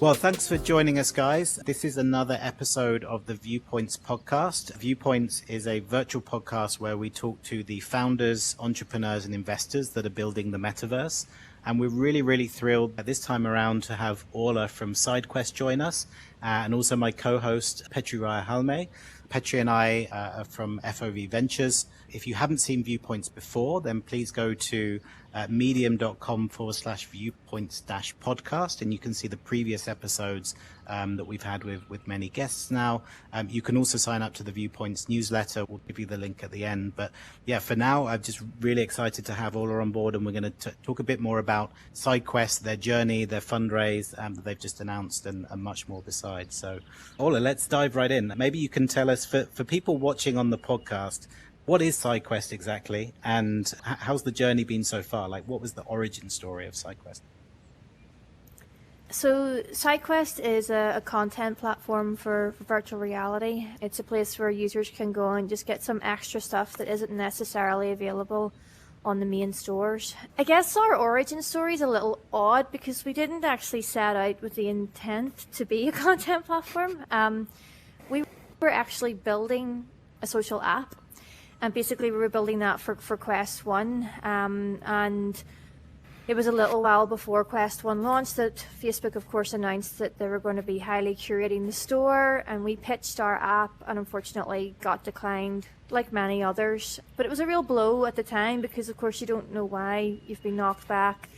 Well, thanks for joining us, guys. This is another episode of the Viewpoints podcast. Viewpoints is a virtual podcast where we talk to the founders, entrepreneurs, and investors that are building the Metaverse. And we're really, really thrilled this time around to have Orla from SideQuest join us, and also my co-host, Petri Rajahalme. Petri and I are from FOV Ventures. If you haven't seen Viewpoints before, then please go to medium.com/viewpoints-podcast, and you can see the previous episodes that we've had with many guests now. You can also sign up to the Viewpoints newsletter. We'll give you the link at the end. But yeah, for now, I'm just really excited to have Orla on board, and we're going to talk a bit more about SideQuest, their journey, their fundraise that they've just announced, and much more besides. So Orla, let's dive right in. Maybe you can tell us, for people watching on the podcast, what is SideQuest exactly, and how's the journey been so far? Like, what was the origin story of SideQuest? So SideQuest is a content platform for virtual reality. It's a place where users can go and just get some extra stuff that isn't necessarily available on the main stores. I guess our origin story is a little odd because we didn't actually set out with the intent to be a content platform. We were actually building a social app, and basically we were building that for Quest 1, and it was a little while before Quest 1 launched that Facebook, of course, announced that they were going to be highly curating the store, and we pitched our app and unfortunately got declined, like many others. But it was a real blow at the time because, of course, you don't know why you've been knocked back,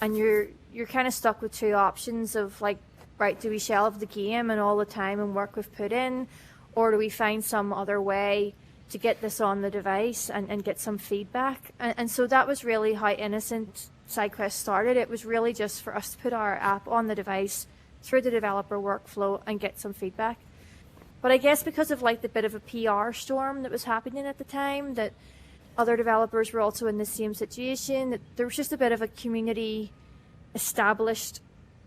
and you're kind of stuck with two options of like, right, do we shelve the game and all the time and work we've put in, or do we find some other way to get this on the device and get some feedback? And so that was really how innocent SideQuest started. It was really just for us to put our app on the device through the developer workflow and get some feedback. But I guess because of like the bit of a PR storm that was happening at the time, that other developers were also in the same situation, that there was just a bit of a community established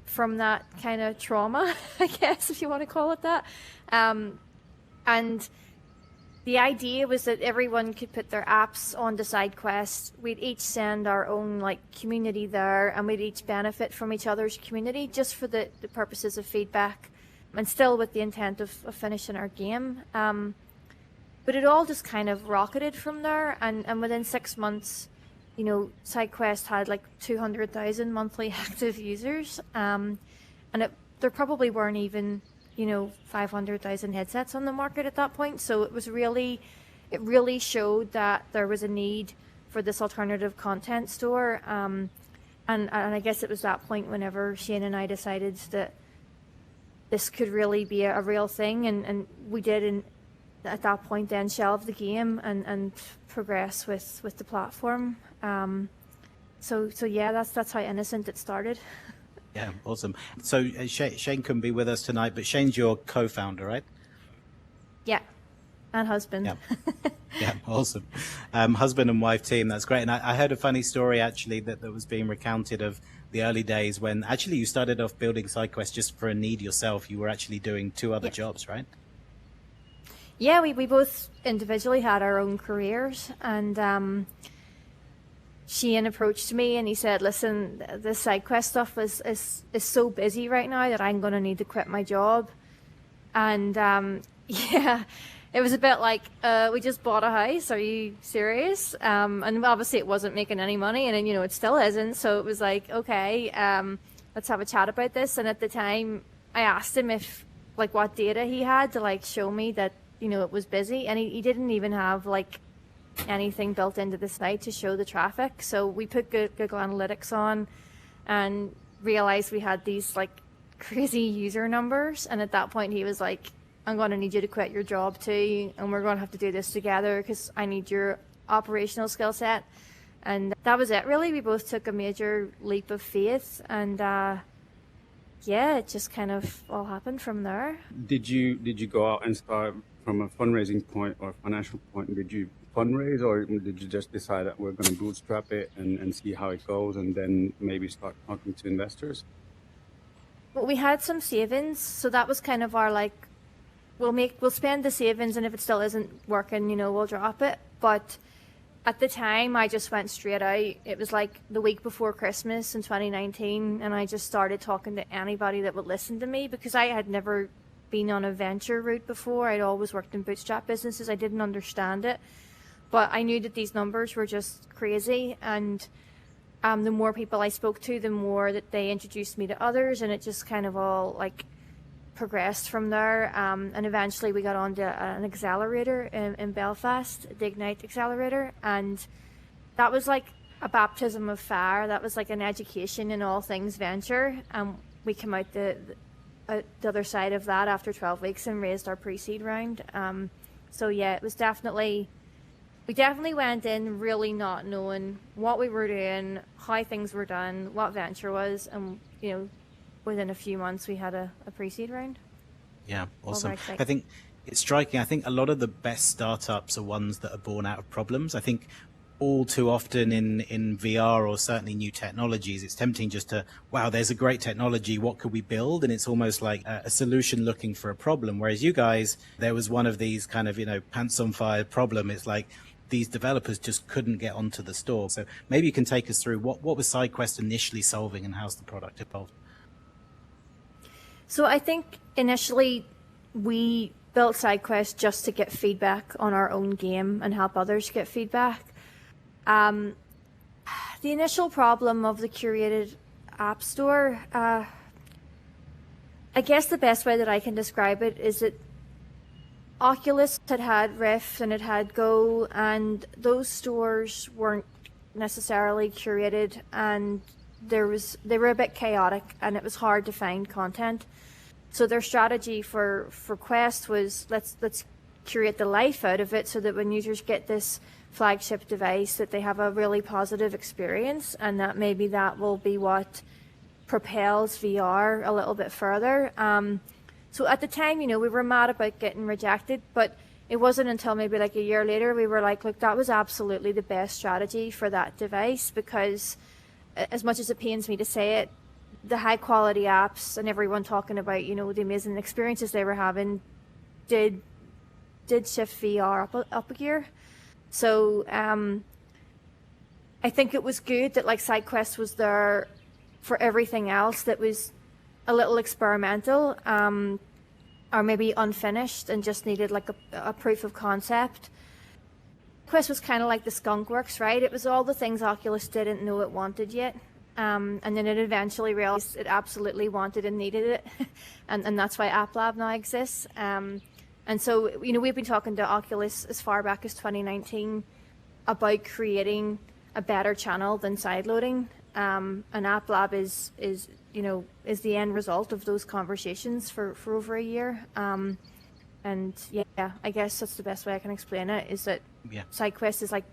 from that kind of trauma, I guess, if you want to call it that. And the idea was that everyone could put their apps onto SideQuest. We'd each send our own like community there, and we'd each benefit from each other's community just for the purposes of feedback, and still with the intent of finishing our game. But it all just kind of rocketed from there, and within 6 months, you know, SideQuest had like 200,000 monthly active users, and there probably weren't even, you know, 500,000 headsets on the market at that point. So it really showed that there was a need for this alternative content store. And I guess it was that point whenever Shane and I decided that this could really be a real thing. And we did, at that point then, shelve the game and progress with the platform. So yeah, that's how innocent it started. Yeah, awesome. So Shane couldn't be with us tonight, but Shane's your co-founder, right? Yeah, and husband. Yeah, yeah, awesome. Husband and wife team, that's great. And I heard a funny story actually that was being recounted of the early days when actually you started off building SideQuest just for a need yourself. You were actually doing two other jobs, right? Yeah, we both individually had our own careers, and Shane approached me and he said, listen, this SideQuest stuff is so busy right now that I'm going to need to quit my job. And yeah, it was a bit like, we just bought a house. Are you serious? And obviously it wasn't making any money, and you know, it still isn't. So it was like, okay, let's have a chat about this. And at the time I asked him if like what data he had to like show me that, you know, it was busy, and he didn't even have like anything built into the site to show the traffic. So we put Google Analytics on and realized we had these like crazy user numbers, and at that point he was like, I'm going to need you to quit your job too, and we're going to have to do this together because I need your operational skill set. And that was it really. We both took a major leap of faith, and yeah, it just kind of all happened from there. Did you go out and start from a fundraising point or financial point? Did you fundraise, or did you just decide that we're going to bootstrap it and see how it goes, and then maybe start talking to investors? Well, we had some savings, so that was kind of our like, we'll spend the savings, and if it still isn't working, you know, we'll drop it. But at the time, I just went straight out. It was like the week before Christmas in 2019, and I just started talking to anybody that would listen to me, because I had never been on a venture route before. I'd always worked in bootstrap businesses. I didn't understand it, but I knew that these numbers were just crazy, and the more people I spoke to, the more that they introduced me to others, and it just kind of all like progressed from there. And eventually we got onto an accelerator in Belfast, the Ignite Accelerator, and that was like a baptism of fire. That was like an education in all things venture. We came out the other side of that after 12 weeks and raised our pre-seed round. So yeah, it was we definitely went in really not knowing what we were doing, how things were done, what venture was, and within a few months we had a pre-seed round. Yeah, awesome. I think it's striking. I think a lot of the best startups are ones that are born out of problems. I think all too often in VR, or certainly new technologies, it's tempting just to, wow, there's a great technology, what could we build? And it's almost like a solution looking for a problem. Whereas you guys, there was one of these kind of, pants on fire problem. It's like these developers just couldn't get onto the store. So maybe you can take us through what was SideQuest initially solving and how's the product evolved? So I think initially we built SideQuest just to get feedback on our own game and help others get feedback. The initial problem of the curated app store, I guess the best way that I can describe it is that Oculus had Rift and it had Go, and those stores weren't necessarily curated, and they were a bit chaotic, and it was hard to find content. So their strategy for Quest was let's curate the life out of it, so that when users get this flagship device, that they have a really positive experience, and that maybe that will be what propels VR a little bit further. So at the time, we were mad about getting rejected, but it wasn't until maybe like a year later we were like, look, that was absolutely the best strategy for that device, because as much as it pains me to say it, the high quality apps and everyone talking about, the amazing experiences they were having did shift VR up a gear. So I think it was good that like SideQuest was there for everything else that was a little experimental, or maybe unfinished and just needed like a proof of concept. Quest was kind of like the skunk works, right? It was all the things Oculus didn't know it wanted yet. And then it eventually realized it absolutely wanted and needed it. and that's why App Lab now exists. And so, we've been talking to Oculus as far back as 2019 about creating a better channel than sideloading. And App Lab is the end result of those conversations for over a year. And yeah, I guess that's the best way I can explain it, is that SideQuest is like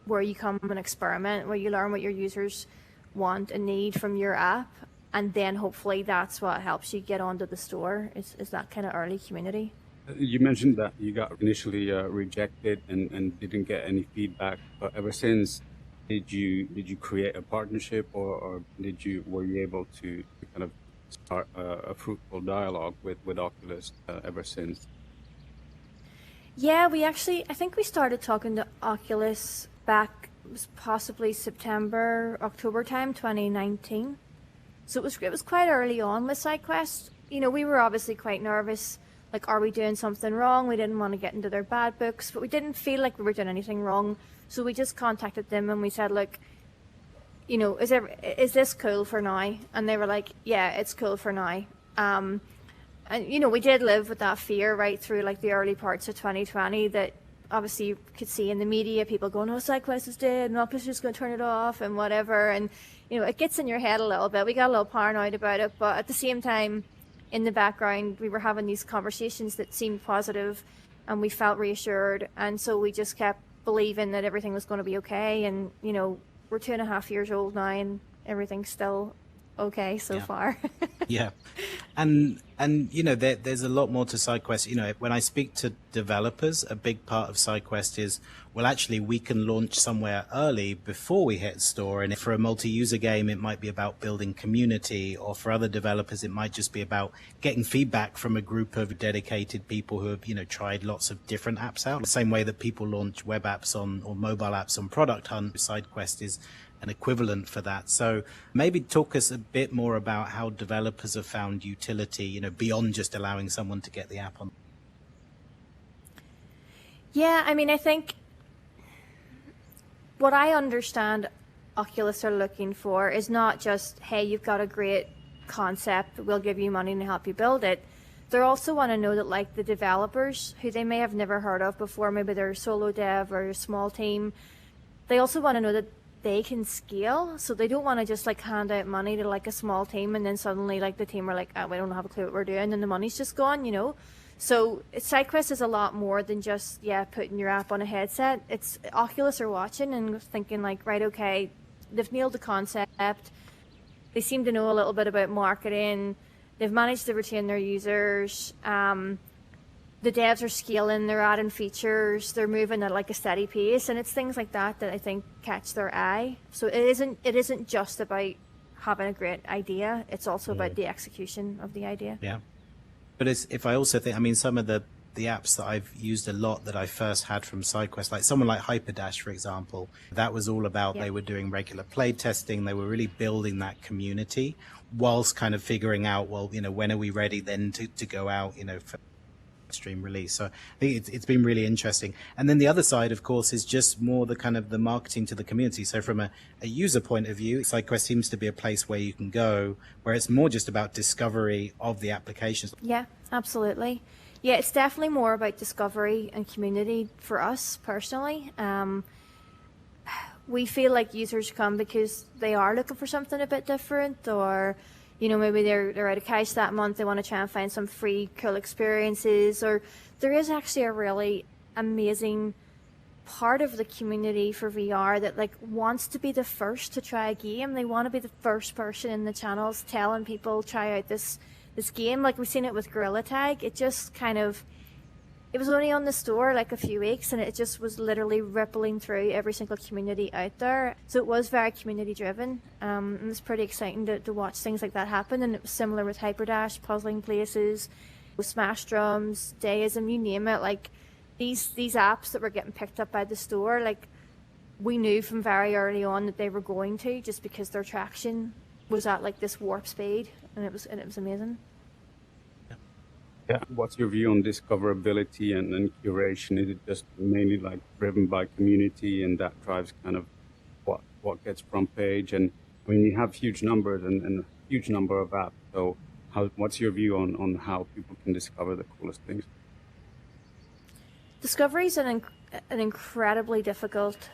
where you come and experiment, where you learn what your users want and need from your app, and then hopefully that's what helps you get onto the store, is that kind of early community. You mentioned that you got initially rejected and didn't get any feedback, but ever since, did you create a partnership, or were you able to kind of start a fruitful dialogue with Oculus ever since? Yeah, I think we started talking to Oculus back, it was possibly October time 2019. So it was quite early on with SideQuest. We were obviously quite nervous, like, are we doing something wrong? We didn't want to get into their bad books, but we didn't feel like we were doing anything wrong. So we just contacted them and we said, look, is this cool for now? And they were like, yeah, it's cool for now. And we did live with that fear right through like the early parts of 2020, that obviously you could see in the media people going, oh, SideQuest is dead, and Oculus is just going to turn it off and whatever. And, it gets in your head a little bit. We got a little paranoid about it, but at the same time, in the background, we were having these conversations that seemed positive, and we felt reassured. And so we just kept believing that everything was going to be okay. And, we're 2.5 years old now, and everything's still okay so far. Yeah. And And, there's a lot more to SideQuest. When I speak to developers, a big part of SideQuest is, well, actually, we can launch somewhere early before we hit store. And for a multi-user game, it might be about building community, or for other developers, it might just be about getting feedback from a group of dedicated people who have, tried lots of different apps out. The same way that people launch web apps or mobile apps on Product Hunt, SideQuest is an equivalent for that. So maybe talk us a bit more about how developers have found utility, beyond just allowing someone to get the app on. Yeah, I think what I understand Oculus are looking for is not just, hey, you've got a great concept, we'll give you money to help you build it. They also want to know that, like, the developers who they may have never heard of before, maybe they're a solo dev or a small team, they also want to know that they can scale. So they don't want to just hand out money to a small team and then suddenly the team are like, oh, we don't have a clue what we're doing, and the money's just gone, So SideQuest is a lot more than just, putting your app on a headset. It's Oculus are watching and thinking right, okay, they've nailed the concept. They seem to know a little bit about marketing. They've managed to retain their users. The devs are scaling, they're adding features, they're moving at a steady pace, and it's things like that I think catch their eye. So it isn't just about having a great idea, it's also about the execution of the idea. Yeah. But if I also think, some of the apps that I've used a lot that I first had from SideQuest, like someone like Hyperdash, for example, that was all about, they were doing regular play testing, they were really building that community whilst kind of figuring out, well, when are we ready then to go out, for stream release. So I think it's been really interesting. And then the other side, of course, is just more the kind of the marketing to the community. So from a user point of view, SideQuest seems to be a place where you can go, where it's more just about discovery of the applications. Yeah, absolutely. Yeah, it's definitely more about discovery and community for us personally. We feel like users come because they are looking for something a bit different, or maybe they're out of cash that month, they want to try and find some free cool experiences, or there is actually a really amazing part of the community for VR that wants to be the first to try a game. They want to be the first person in the channels telling people, try out this game. We've seen it with Gorilla Tag. It just it was only on the store a few weeks, and it just was literally rippling through every single community out there. So it was very community driven, and it's pretty exciting to watch things like that happen. And it was similar with Hyperdash, Puzzling Places, with Smash Drums, Deism, you name it. These apps that were getting picked up by the store, we knew from very early on that they were going to, just because their traction was at this warp speed, and it was amazing. Yeah. What's your view on discoverability and curation? Is it just mainly driven by community, and that drives kind of what gets front page? And you have huge numbers and a huge number of apps. So what's your view on how people can discover the coolest things? Discovery is an incredibly difficult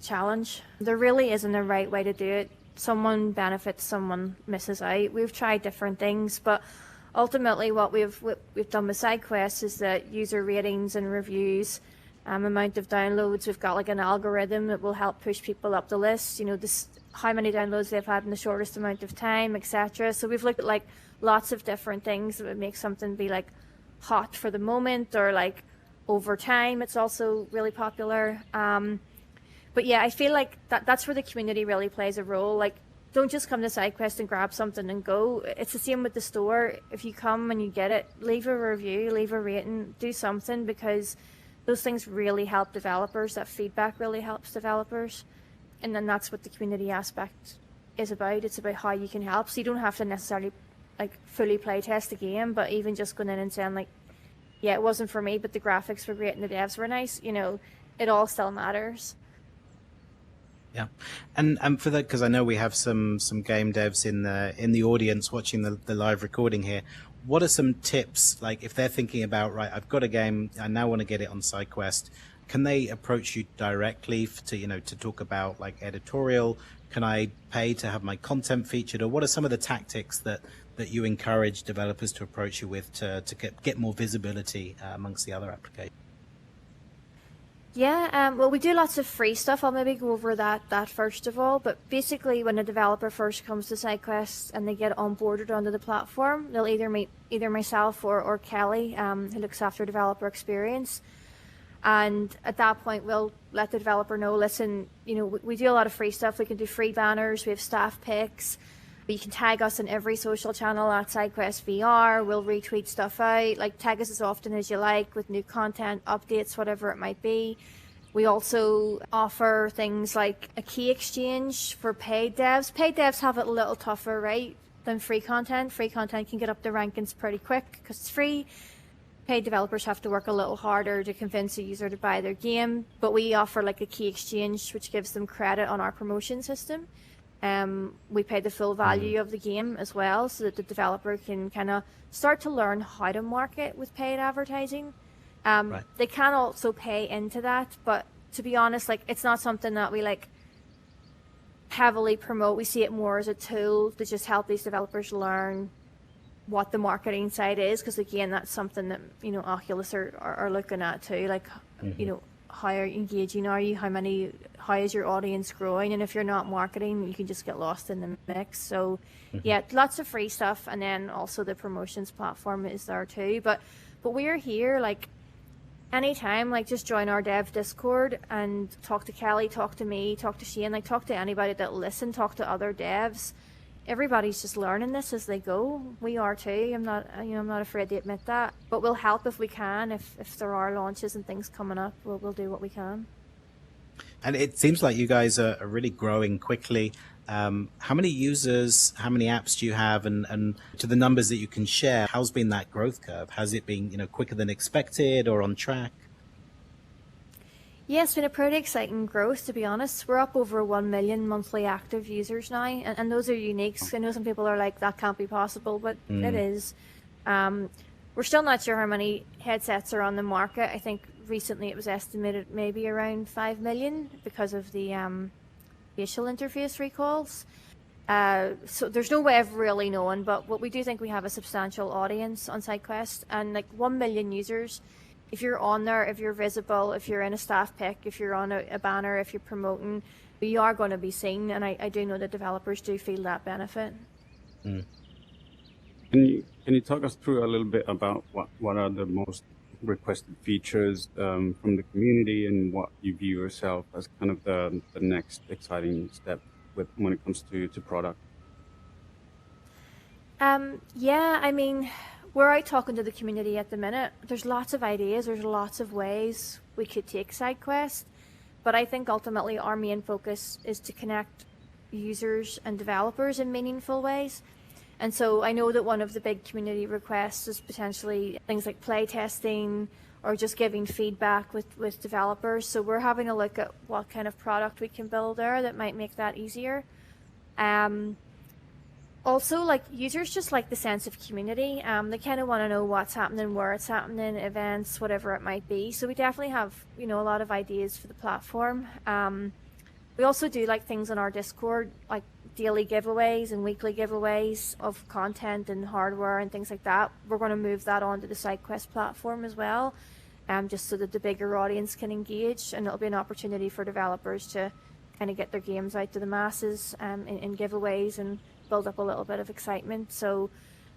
challenge. There really isn't a right way to do it. Someone benefits, someone misses out. We've tried different things, but ultimately, what we've done with SideQuest is that user ratings and reviews, amount of downloads, we've got an algorithm that will help push people up the list. How many downloads they've had in the shortest amount of time, etc. So we've looked at lots of different things that would make something be hot for the moment, or over time. It's also really popular. But yeah, I feel that's where the community really plays a role. Don't just come to SideQuest and grab something and go. It's the same with the store. If you come and you get it, leave a review, leave a rating, do something, because those things really help developers. That feedback really helps developers. And then that's what the community aspect is about. It's about how you can help. So you don't have to necessarily fully play test the game, but even just going in and saying yeah, it wasn't for me, but the graphics were great and the devs were nice, it all still matters. Yeah, and for that, because I know we have some game devs in the audience watching the live recording here. What are some tips, if they're thinking about, right, I've got a game, I now want to get it on SideQuest, can they approach you directly to talk about editorial? Can I pay to have my content featured, or what are some of the tactics that you encourage developers to approach you with to get more visibility amongst the other applications? Yeah, well, we do lots of free stuff. I'll maybe go over that first of all. But basically, when a developer first comes to SideQuest and they get onboarded onto the platform, they'll either meet either myself or Kelly, who looks after developer experience. And at that point, we'll let the developer know, listen, we do a lot of free stuff. We can do free banners. We have staff pics. You can tag us in every social channel at SideQuest VR. We'll retweet stuff out. Like, tag us as often as you like with new content, updates, whatever it might be. We also offer things like a key exchange for paid devs. Paid devs have it a little tougher, right, than free content. Free content can get up the rankings pretty quick because it's free. Paid developers have to work a little harder to convince a user to buy their game. But we offer like a key exchange, which gives them credit on our promotion system. We pay the full value of the game as well, so that the developer can kind of start to learn how to market with paid advertising. Right. They can also pay into that, but to be honest, like, it's not something that we like heavily promote. We see it more as a tool to just help these developers learn what the marketing side is, because again, that's something that Oculus are looking at too. Like, how engaging are you? How is your audience growing? And if you're not marketing, you can just get lost in the mix. So yeah, lots of free stuff, and then also the promotions platform is there too. But we're here, like, anytime, like, just join our dev Discord and talk to Kelly, talk to me, talk to Shane, like, talk to anybody that listen, talk to other devs. Everybody's just learning this as they go. We are too. I'm not afraid to admit that. But we'll help if we can. If there are launches and things coming up, we'll do what we can. And it seems like you guys are really growing quickly. How many users, how many apps do you have, and to the numbers that you can share, how's been that growth curve? Has it been quicker than expected or on track? Yeah, it's been a pretty exciting growth, to be honest. We're up over 1 million monthly active users now, and those are uniques. I know some people are like, that can't be possible, but it is. We're still not sure how many headsets are on the market. I think recently it was estimated maybe around 5 million because of the facial interface recalls. So there's no way of really knowing, but what we do think we have a substantial audience on SideQuest, and like 1 million users. If you're on there, if you're visible, if you're in a staff pick, if you're on a banner, if you're promoting, you are going to be seen, and I do know that developers do feel that benefit. Can you talk us through a little bit about what are the most requested features from the community, and what you view yourself as kind of the next exciting step when it comes to product? Yeah, I mean, we're out talking to the community at the minute. There's lots of ideas. There's lots of ways we could take SideQuest. But I think ultimately our main focus is to connect users and developers in meaningful ways. And so I know that one of the big community requests is potentially things like play testing or just giving feedback with developers. So we're having a look at what kind of product we can build there that might make that easier. Also, like, users just like the sense of community. They kind of want to know what's happening, where it's happening, events, whatever it might be. So we definitely have, a lot of ideas for the platform. We also do like things on our Discord, like daily giveaways and weekly giveaways of content and hardware and things like that. We're going to move that onto the SideQuest platform as well, just so that the bigger audience can engage, and it'll be an opportunity for developers to kind of get their games out to the masses in giveaways and build up a little bit of excitement. So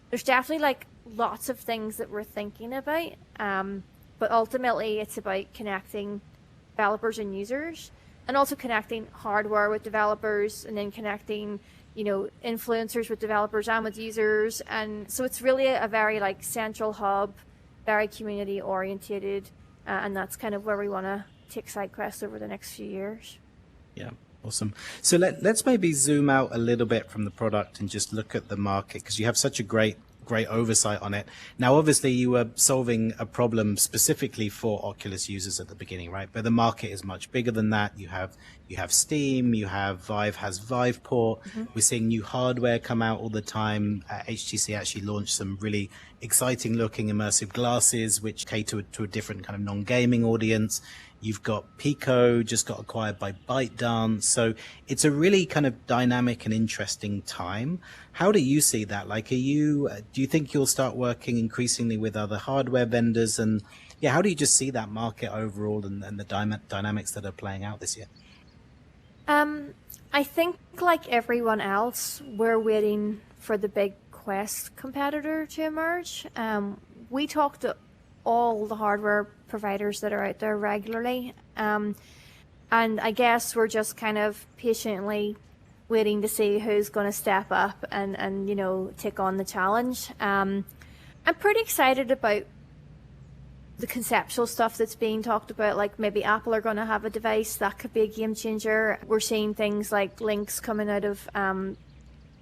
there's definitely like lots of things that we're thinking about, but ultimately it's about connecting developers and users, and also connecting hardware with developers, and then connecting influencers with developers and with users. And so it's really a very like central hub, very community orientated, and that's kind of where we want to take SideQuest over the next few years. Yeah. Awesome. So let's maybe zoom out a little bit from the product and just look at the market, because you have such a great oversight on it. Now, obviously, you were solving a problem specifically for Oculus users at the beginning, right? But the market is much bigger than that. You have Steam, you have Vive has Viveport. We're seeing new hardware come out all the time. HTC actually launched some really exciting looking immersive glasses which cater to a different kind of non-gaming audience. You've got Pico, just got acquired by ByteDance. So it's a really kind of dynamic and interesting time. How do you see that? Like, do you think you'll start working increasingly with other hardware vendors? And yeah, how do you just see that market overall and the dynamics that are playing out this year? I think like everyone else, we're waiting for the big Quest competitor to emerge. We talk to all the hardware providers that are out there regularly. And I guess we're just kind of patiently waiting to see who's going to step up and take on the challenge. I'm pretty excited about the conceptual stuff that's being talked about, like maybe Apple are going to have a device that could be a game changer. We're seeing things like Lynx coming out of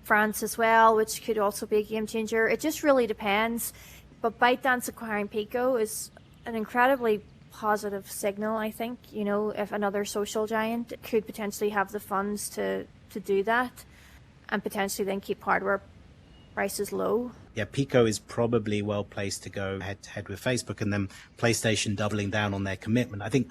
France as well, which could also be a game changer. It just really depends. But ByteDance acquiring Pico is an incredibly positive signal, I think. If another social giant could potentially have the funds to do that and potentially then keep hardware prices low. Yeah, Pico is probably well placed to go head to head with Facebook, and then PlayStation doubling down on their commitment. I think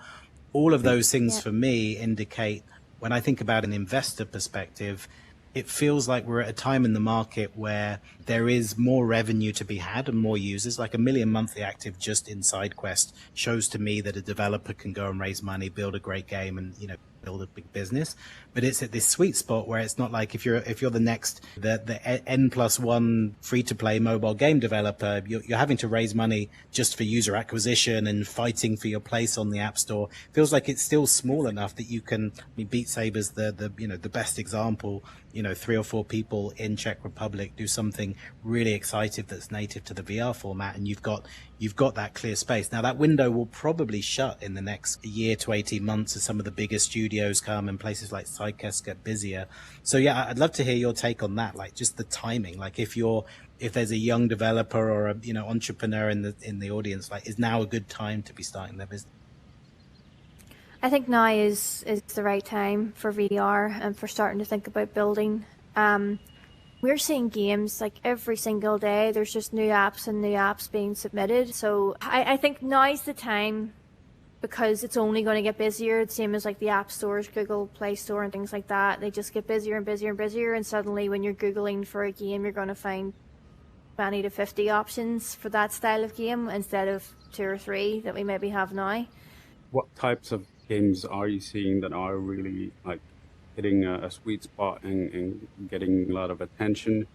all of those things for me indicate, when I think about an investor perspective, it feels like we're at a time in the market where there is more revenue to be had and more users. Like 1 million monthly active just in SideQuest shows to me that a developer can go and raise money, build a great game, and build a big business. But it's at this sweet spot where it's not like if you're the next the N+1 free-to-play mobile game developer, you're having to raise money just for user acquisition and fighting for your place on the App Store. Feels like it's still small enough that you can. I mean, Beat Saber's the best example. 3 or 4 people in Czech Republic do something really exciting that's native to the VR format, and you've got that clear space. Now that window will probably shut in the next year to 18 months as some of the bigger studios come and places like SideQuest get busier. So yeah, I'd love to hear your take on that, like just the timing. Like if there's a young developer or a entrepreneur in the audience, like is now a good time to be starting their business? I think now is the right time for VR and for starting to think about building. We're seeing games like every single day. There's just new apps being submitted. So I think now's the time, because it's only going to get busier. The same as like the app stores, Google Play Store and things like that. They just get busier and busier and busier. And suddenly when you're Googling for a game, you're going to find 20 to 50 options for that style of game instead of 2 or 3 that we maybe have now. What types of games are you seeing that are really like hitting a sweet spot and getting a lot of attention?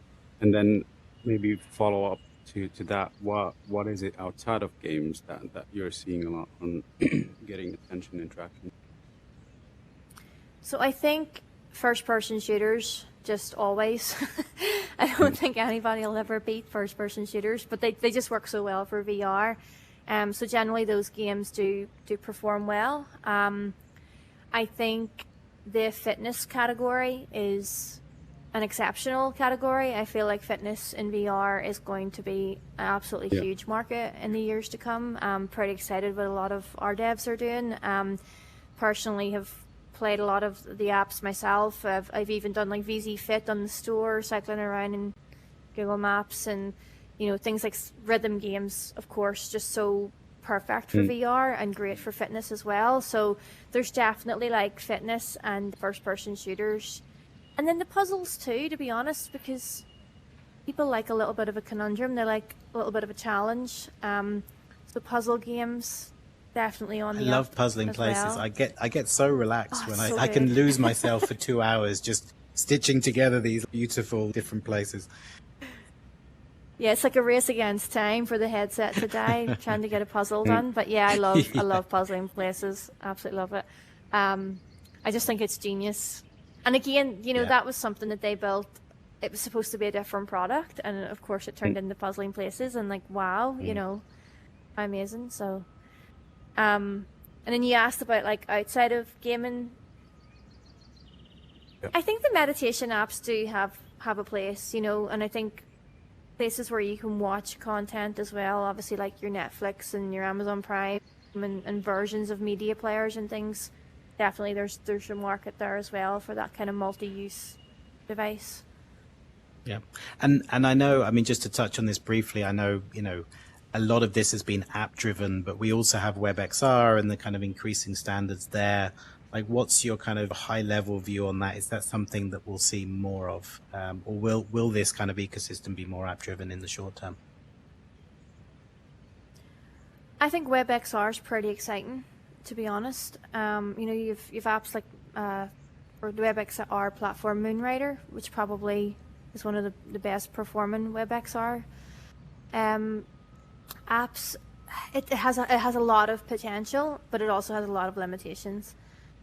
And then maybe follow up to that, what is it outside of games that you're seeing a lot on getting attention and traction? So I think first-person shooters, just always. I don't think anybody will ever beat first-person shooters, but they just work so well for VR. So generally those games do perform well. I think the fitness category is an exceptional category. I feel like fitness in VR is going to be an absolutely huge market in the years to come. I'm pretty excited what a lot of our devs are doing. Personally have played a lot of the apps myself. I've even done like VZ Fit on the store, cycling around in Google Maps, and things like rhythm games, of course, just so perfect for VR and great for fitness as well. So there's definitely like fitness and first-person shooters. And then the puzzles too, to be honest, because people like a little bit of a conundrum. They like a little bit of a challenge. So puzzle games, definitely on the I love puzzling places. well. I get so relaxed when so I can good. lose myself for 2 hours just stitching together these beautiful different places. Yeah, it's like a race against time for the headset to die, trying to get a puzzle done. But yeah, I love puzzling places. Absolutely love it. I just think it's genius. And again, that was something that they built. It was supposed to be a different product, and of course it turned into puzzling places. And like, wow, amazing. So, and then you asked about like outside of gaming. Yep. I think the meditation apps do have a place, and I think places where you can watch content as well, obviously like your Netflix and your Amazon Prime and versions of media players and things. Definitely there's a market there as well for that kind of multi-use device. Yeah. And I know, I mean, just to touch on this briefly, I know, a lot of this has been app driven, but we also have WebXR and the kind of increasing standards there. Like, what's your kind of high level view on that? Is that something that we'll see more of? Or will this kind of ecosystem be more app driven in the short term? I think WebXR is pretty exciting, to be honest. You've apps like or the WebXR platform Moonrider, which probably is one of the best performing WebXR apps. It has a lot of potential, but it also has a lot of limitations.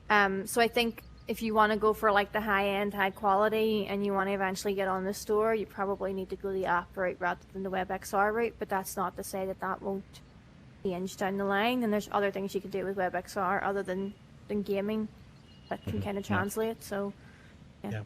So I think if you want to go for like the high end, high quality, and you want to eventually get on the store, you probably need to go the app route rather than the WebXR route. But that's not to say that won't change down the line. And there's other things you can do with WebXR other than gaming that can kind of translate. So yeah.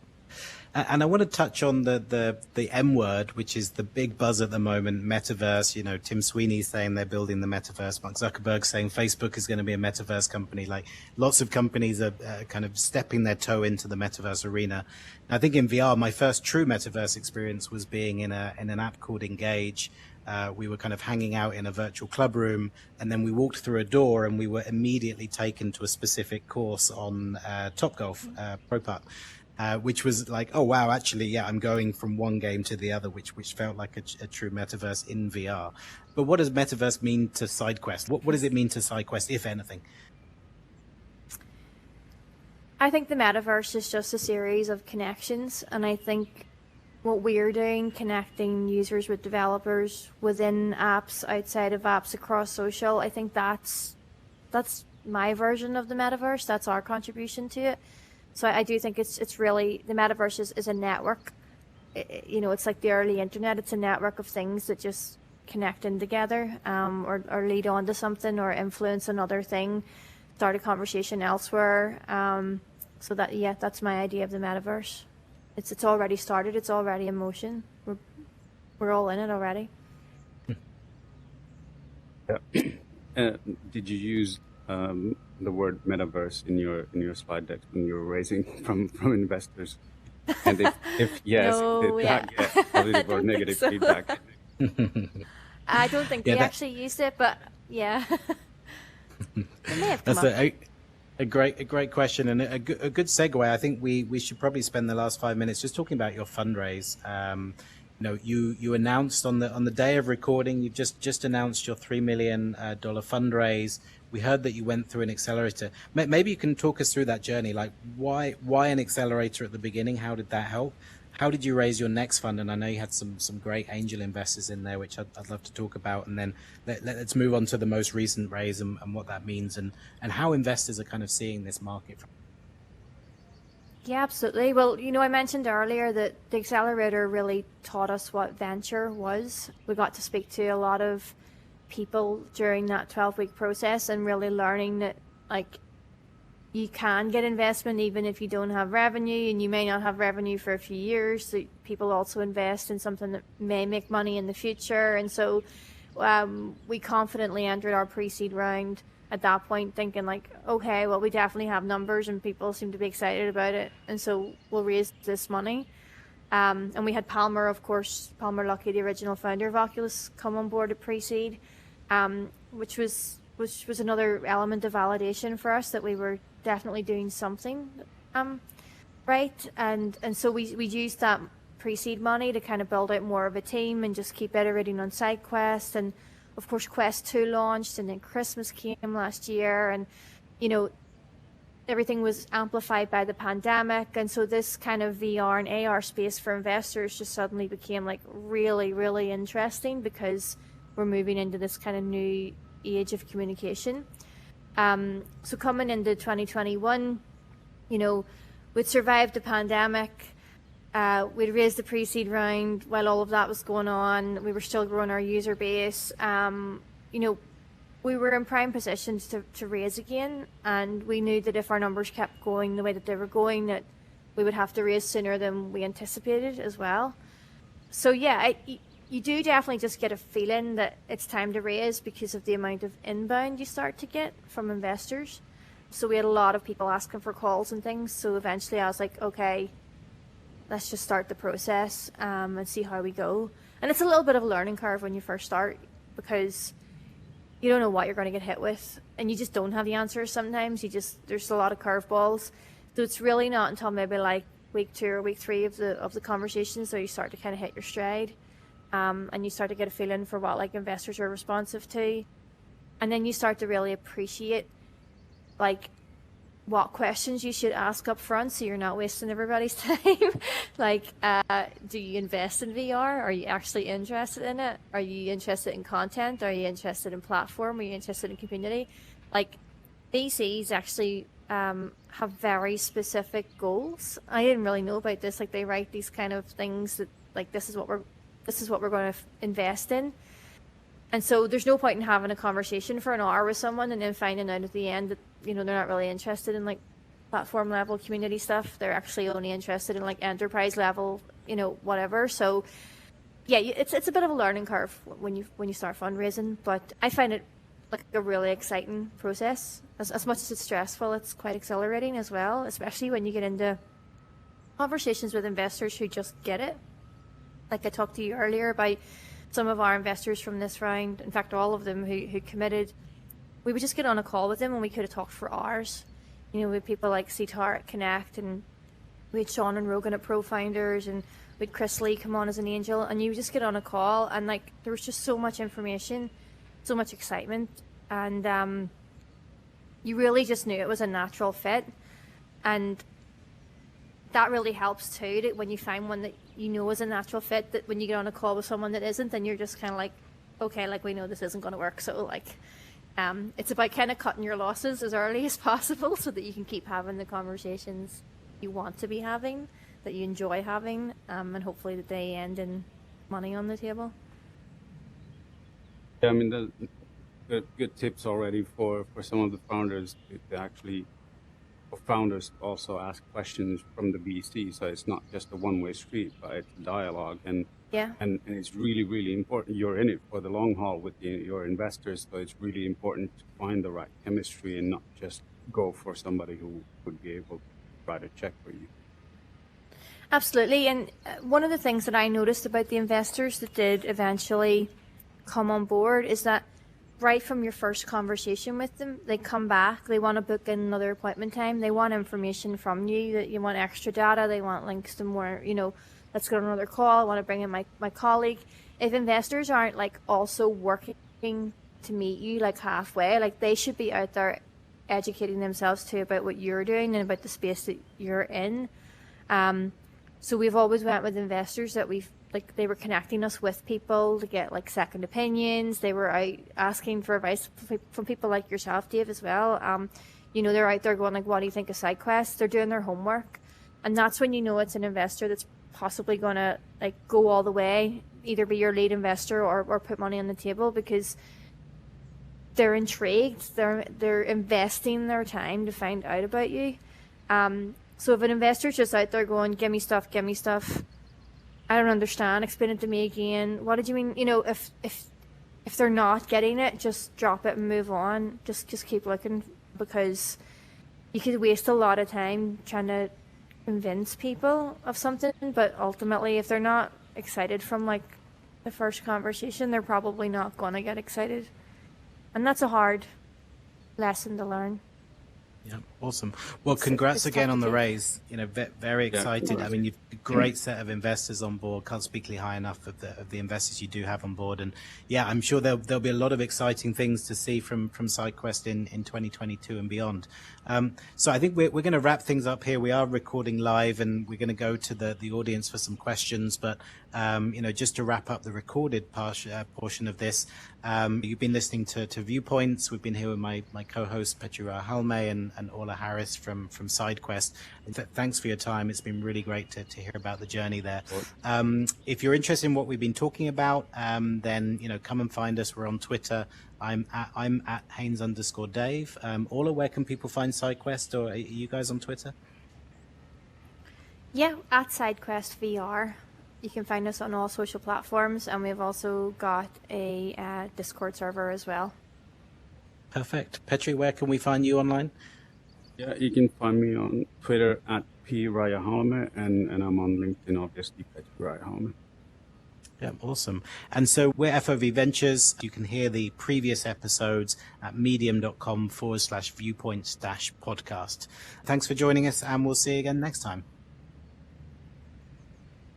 And I want to touch on the M word, which is the big buzz at the moment, Metaverse. You know, Tim Sweeney saying they're building the Metaverse. Mark Zuckerberg saying Facebook is going to be a Metaverse company. Like, lots of companies are kind of stepping their toe into the Metaverse arena. And I think in VR, my first true Metaverse experience was being in an app called Engage. We were kind of hanging out in a virtual club room, and then we walked through a door and we were immediately taken to a specific course on Topgolf Pro Putt. Which was like, oh wow, actually, yeah, I'm going from one game to the other, which felt like a true metaverse in VR. But what does metaverse mean to SideQuest? What does it mean to SideQuest, if anything? I think the metaverse is just a series of connections, and I think what we're doing, connecting users with developers within apps, outside of apps, across social, I think that's my version of the metaverse. That's our contribution to it. So I do think it's really, the metaverse is a network. It's like the early internet. It's a network of things that just connect in together, or lead on to something, or influence another thing, start a conversation elsewhere. So that's my idea of the metaverse. It's already started. It's already in motion. We're all in it already. Yeah. Did you use the word metaverse in your slide deck when you were raising from investors? And if yes, no, did that get positive or negative feedback? I don't think they actually used it, but yeah. It may have come That's up. a great question, and a good segue. I think we should probably spend the last 5 minutes just talking about your fundraise. You announced on the day of recording, you've just announced your $3 million fundraise. We heard that you went through an accelerator. Maybe you can talk us through that journey. Like, why an accelerator at the beginning? How did that help? How did you raise your next fund? And I know you had some great angel investors in there, which I'd love to talk about. And then let's move on to the most recent raise and what that means, and how investors are kind of seeing this market. Yeah, absolutely. Well, I mentioned earlier that the accelerator really taught us what venture was. We got to speak to a lot of people during that 12-week process, and really learning that, like, you can get investment even if you don't have revenue, and you may not have revenue for a few years. So people also invest in something that may make money in the future. And so we confidently entered our pre-seed round at that point, thinking like, okay, well, we definitely have numbers and people seem to be excited about it, and so we'll raise this money. And we had Palmer, of course, Palmer Luckey, the original founder of Oculus, come on board at pre-seed, which was another element of validation for us that we were definitely doing something right. And so we used that pre-seed money to kind of build out more of a team and just keep iterating on SideQuest. And of course, Quest 2 launched, and then Christmas came last year, and everything was amplified by the pandemic. And so this kind of VR and AR space for investors just suddenly became like really, really interesting, because we're moving into this kind of new age of communication. So coming into 2021, we'd survived the pandemic. We'd raised the pre-seed round. While all of that was going on, we were still growing our user base. We were in prime positions to raise again, and we knew that if our numbers kept going the way that they were going, that we would have to raise sooner than we anticipated as well. So yeah, you do definitely just get a feeling that it's time to raise because of the amount of inbound you start to get from investors. So we had a lot of people asking for calls and things. So eventually I was like, okay, let's just start the process and see how we go. And it's a little bit of a learning curve when you first start, because you don't know what you're going to get hit with, and you just don't have the answers sometimes. There's a lot of curveballs. So it's really not until maybe like week 2 or week 3 of the conversations where you start to kind of hit your stride, and you start to get a feeling for what like investors are responsive to. And then you start to really appreciate like what questions you should ask up front so you're not wasting everybody's time. Like, do you invest in VR? Are you actually interested in it? Are you interested in content? Are you interested in platform? Are you interested in community? Like, VCs actually have very specific goals. I didn't really know about this. Like, they write these kind of things that like this is what we're going to invest in. And so there's no point in having a conversation for an hour with someone and then finding out at the end that, you know, they're not really interested in like platform level community stuff. They're actually only interested in like enterprise level, you know, whatever. So yeah, it's a bit of a learning curve when you start fundraising, but I find it like a really exciting process. As much as it's stressful, it's quite exhilarating as well, especially when you get into conversations with investors who just get it. Like I talked to you earlier about some of our investors from this round, in fact, all of them who committed, we would just get on a call with them and we could have talked for hours. You know, with people like Sitar at Connect, and we had Sean and Rogan at ProFounders, and we had Chris Lee come on as an angel, and you just get on a call and like there was just so much information, so much excitement, and you really just knew it was a natural fit. And that really helps too, that when you find one that you know is a natural fit, that when you get on a call with someone that isn't, then you're just kind of like, okay, like we know this isn't going to work. So like, it's about kind of cutting your losses as early as possible so that you can keep having the conversations you want to be having, that you enjoy having, and hopefully that they end in money on the table. Yeah, I mean, the good tips already for some of the founders to actually, for founders also ask questions from the VC, so it's not just a one-way street, but it's a dialogue, and it's really, really important. You're in it for the long haul with your investors, so it's really important to find the right chemistry and not just go for somebody who would be able to write a check for you. Absolutely, and one of the things that I noticed about the investors that did eventually come on board is that right from your first conversation with them, they come back, they want to book in another appointment time, they want information from you, that you want extra data, they want links to more, you know, let's go on another call, I want to bring in my colleague. If investors aren't like also working to meet you like halfway, like they should be out there educating themselves too about what you're doing and about the space that you're in. So we've always went with investors that they were connecting us with people to get like second opinions. They were out asking for advice from people like yourself, Dave, as well. You know, they're out there going like, what do you think of SideQuest? They're doing their homework. And that's when you know it's an investor that's possibly going to like go all the way, either be your lead investor or put money on the table, because they're intrigued. They're investing their time to find out about you. So if an investor's just out there going, give me stuff, I don't understand, explain it to me again, what did you mean? You know, if they're not getting it, just drop it and move on. Just keep looking, because you could waste a lot of time trying to convince people of something, but ultimately if they're not excited from like the first conversation, they're probably not going to get excited. And that's a hard lesson to learn. Yeah, awesome. Well, congrats again on the raise. You know, very excited. Yeah. I mean, you've a great set of investors on board. Can't speak high enough of the investors you do have on board. And yeah, I'm sure there'll be a lot of exciting things to see from SideQuest in 2022 and beyond. So I think we're going to wrap things up here. We are recording live, and we're going to go to the audience for some questions. But you know, just to wrap up the recorded portion of this, you've been listening to Viewpoints. We've been here with my co-host Petri Rajahalme and Orla Harris from SideQuest. Thanks for your time. It's been really great to hear about the journey there. If you're interested in what we've been talking about, then you know, come and find us. We're on Twitter. I'm at Haynes_Dave. Orla, where can people find SideQuest, or are you guys on Twitter? Yeah, at SideQuest VR. You can find us on all social platforms, and we've also got a Discord server as well. Perfect. Petri, where can we find you online? Yeah, you can find me on Twitter at Rajahalme, and I'm on LinkedIn, obviously, Petri Rajahalme. Yeah, awesome. And so we're FOV Ventures. You can hear the previous episodes at medium.com/viewpoints-podcast. Thanks for joining us, and we'll see you again next time.